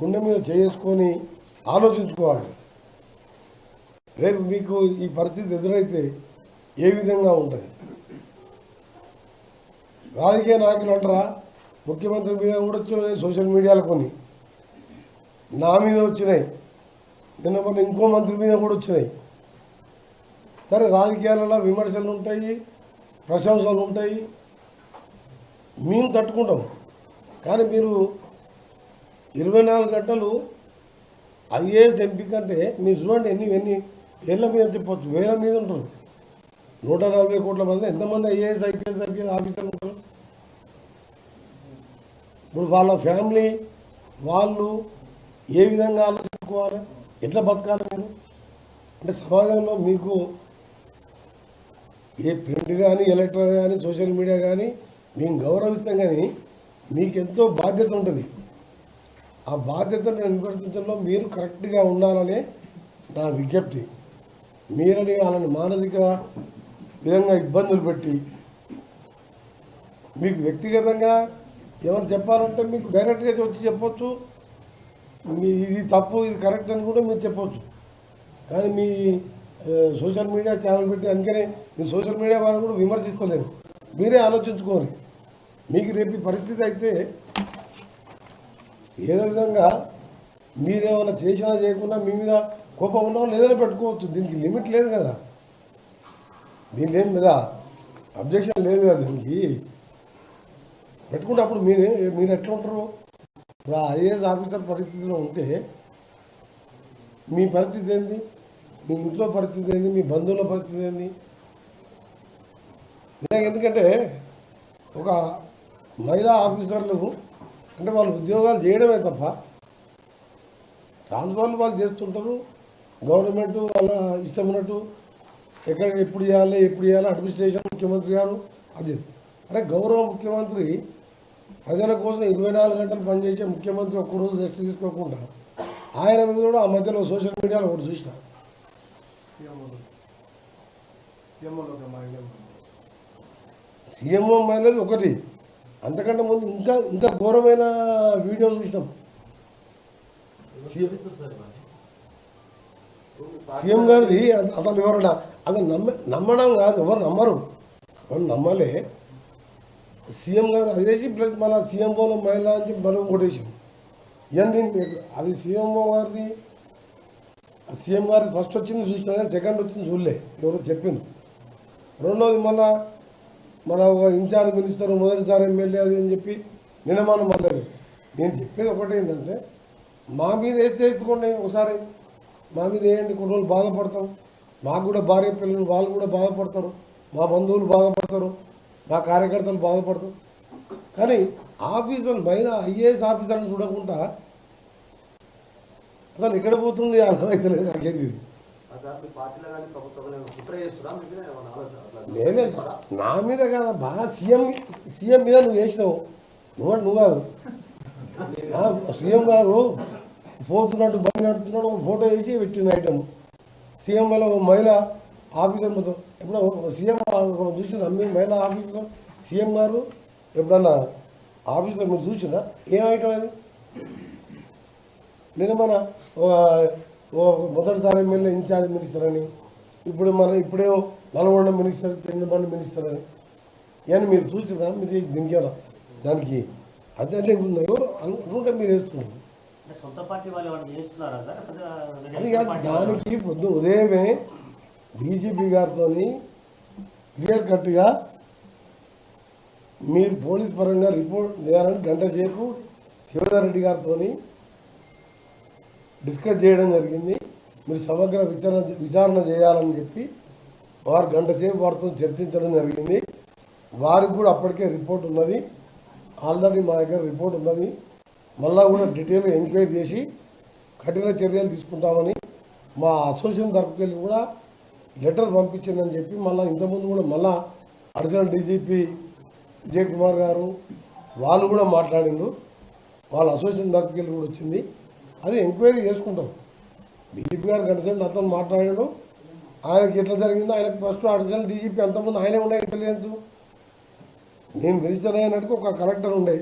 గుండె మీద చేసుకొని ఆలోచించుకోవాలి. రేపు మీకు ఈ పరిస్థితి ఎదురైతే ఏ విధంగా ఉంటుంది? రాజకీయ నాయకులు అంటారా, ముఖ్యమంత్రి మీద కూడా వచ్చినాయి సోషల్ మీడియాలో, కొన్ని నా మీద వచ్చినాయి, నిన్న మొన్న ఇంకో మంత్రి మీద కూడా వచ్చినాయి. సరే, రాజకీయాలలో విమర్శలు ఉంటాయి, ప్రశంసలు ఉంటాయి, మేము తట్టుకుంటాం. కానీ మీరు 24 గంటలు ఐఏఎస్ ఎంపీ కంటే మీ చూడండి ఎన్ని ఏళ్ళ మీద చెప్పవచ్చు, వేల మీద ఉంటారు. 140 కోట్ల మంది ఎంతమంది ఐఏఎస్ ఐపీఎస్ ఆఫీసర్లు ఉంటారు? ఇప్పుడు వాళ్ళ ఫ్యామిలీ వాళ్ళు ఏ విధంగా ఆలోచించుకోవాలి, ఎట్లా బతకాలి మీరు? అంటే సమాజంలో మీకు ఏ ప్రింట్ కానీ, ఎలక్ట్రానిక్ కానీ, సోషల్ మీడియా కానీ మేము గౌరవిస్తాం, కానీ మీకు ఎంతో బాధ్యత ఉంటుంది. ఆ బాధ్యతను నిర్వర్తించడంలో మీరు కరెక్ట్గా ఉండాలనే నా విజ్ఞప్తి. మీరని వాళ్ళని మానసిక విధంగా ఇబ్బందులు పెట్టి మీకు వ్యక్తిగతంగా ఏమైనా చెప్పాలంటే మీకు డైరెక్ట్గా వచ్చి చెప్పొచ్చు, మీ ఇది తప్పు ఇది కరెక్ట్ అని కూడా మీరు చెప్పొచ్చు. కానీ మీ సోషల్ మీడియా ఛానల్ పెట్టి, అందుకనే మీ సోషల్ మీడియా వాళ్ళని కూడా విమర్శిస్తలేదు. మీరే ఆలోచించుకోవాలి. మీకు రేపు పరిస్థితి అయితే ఏదో విధంగా మీరేమైనా చేసినా చేయకుండా మీ మీద కోపం ఉన్నా లేదని పెట్టుకోవచ్చు. దీనికి లిమిట్ లేదు కదా, దీనికి ఏం మీద అబ్జెక్షన్ లేదు కదా. దీనికి పెట్టుకుంటే అప్పుడు మీరు ఎట్లా ఉంటారు? ఇప్పుడు ఐఏఎస్ ఆఫీసర్ పరిస్థితిలో ఉంటే మీ పరిస్థితి ఏంది, మీ ఇంట్లో పరిస్థితి ఏంది, మీ బంధువుల పరిస్థితి ఏంది? ఎందుకంటే ఒక మహిళా ఆఫీసర్లు అంటే వాళ్ళు ఉద్యోగాలు చేయడమే తప్ప ట్రాన్స్ఫర్లు వాళ్ళు చేస్తుంటారు. గవర్నమెంట్ వాళ్ళ ఇష్టం ఉన్నట్టు ఎక్కడ ఎప్పుడు చేయాలి అడ్మినిస్ట్రేషన్ ముఖ్యమంత్రి గారు అది. అరే గౌరవ ముఖ్యమంత్రి ప్రజల కోసం 24 గంటలు పనిచేసే ముఖ్యమంత్రి ఒక్కరోజు రెస్ట్ తీసుకోకుండా ఆయన మీద కూడా ఆ మధ్యలో సోషల్ మీడియాలో ఒకటి చూసిన సీఎంఓ మైలేజ్ ఒకటి, అంతకంటే ముందు ఇంకా ఘోరమైన వీడియో చూసినాం. సీఎం గారిది అసలు ఎవరన్నా అసలు నమ్మడం కాదు, ఎవరు నమ్మరు, ఎవరు నమ్మలే. సీఎం గారు అదేసి ప్లస్ మళ్ళీ సీఎంఓలో మహిళ అని చెప్పి మనం కొట్టేసాం. ఇవన్నీ అది సీఎంఓ గారిది, సీఎం గారి ఫస్ట్ వచ్చింది చూసినా కానీ సెకండ్ వచ్చింది చూడలే, ఎవరో చెప్పింది. రెండోది మన ఒక ఇన్ఛార్జ్ మినిస్టర్ మొదటిసారి ఎమ్మెల్యే అది అని చెప్పి నిన్న మనం మళ్ళీ నేను చెప్పేది ఒకటి ఏంటంటే, మా మీద వేసుకోండి ఒకసారి, మా మీద వేయండి, కొన్ని రోజులు బాధపడతాం. మాకు కూడా భార్య పిల్లలు వాళ్ళు కూడా బాధపడతారు, మా బంధువులు బాధపడతారు, మా కార్యకర్తలు బాధపడతారు. కానీ ఆఫీసర్లు పైన ఐఏఎస్ ఆఫీసర్ని చూడకుండా అసలు ఎక్కడ పోతుంది అర్థమవుతలేదు నాకేది. లేదండి, నా మీద కాదు, బాగా సీఎం మీద నువ్వు వేసినావు, నువ్వు కాదు. సీఎం గారు పోతున్నట్టు బండి నడుపుతున్నాడు, ఫోటో వేసి పెట్టిన ఐటమ్. సీఎం వల్ల మహిళ ఆఫీసర్ మొత్తం ఎప్పుడో సీఎం చూసిన మహిళా ఆఫీసర్ సీఎం గారు ఎప్పుడన్నా ఆఫీసర్ మీరు చూసినా ఏం ఐటమ్ అది? నేను మన మొదటిసారి ఎమ్మెల్యే ఇన్ఛార్జ్ మినిస్టర్ అని, ఇప్పుడేమో నల్గొండ మినిస్టర్, చంద్రబాబు మినిస్టర్ అని ఇవన్నీ మీరు చూసినా మీరు దింకారా దానికి? అదే ఎవరు అనుకుంటే మీరు వేస్తున్నారు. అది కాదు, దానికి పొద్దు ఉదయమే డీజీపీ గారితో క్లియర్ కట్గా మీరు పోలీస్ పరంగా రిపోర్ట్ చేయాలని గంట సేపు శివధర్ రెడ్డి గారితో డిస్కస్ చేయడం జరిగింది. మీరు సమగ్ర విచారణ చేయాలని చెప్పి వారు గంట సేపు వారితో చర్చించడం జరిగింది. వారికి కూడా అప్పటికే రిపోర్ట్ ఉన్నది, ఆల్రెడీ మా దగ్గర రిపోర్ట్ ఉన్నది. మళ్ళా కూడా డీటెయిల్గా ఎంక్వైరీ చేసి కఠిన చర్యలు తీసుకుంటామని మా అసోసియేషన్ తరపుకెళ్ళి కూడా లెటర్ పంపించిందని చెప్పి మళ్ళీ ఇంతకుముందు కూడా మళ్ళా అడిషనల్ డీజీపీ విజయ్ కుమార్ గారు వాళ్ళు కూడా మాట్లాడిండ్రు. వాళ్ళ అసోసియేషన్ తరపుకెళ్ళి కూడా వచ్చింది. అది ఎంక్వైరీ చేసుకుంటాం. డీజీపీ గారు గంటసేపు అతను మాట్లాడాడు, ఆయనకి ఎట్లా జరిగిందో ఆయనకు ఫస్ట్ అడిషనల్ డీజీపీ అంతకుముందు ఆయనే ఉండే ఇంటెలిజెన్స్. నేను మినిస్టర్ అయినట్టుగా ఒక కలెక్టర్ ఉండే,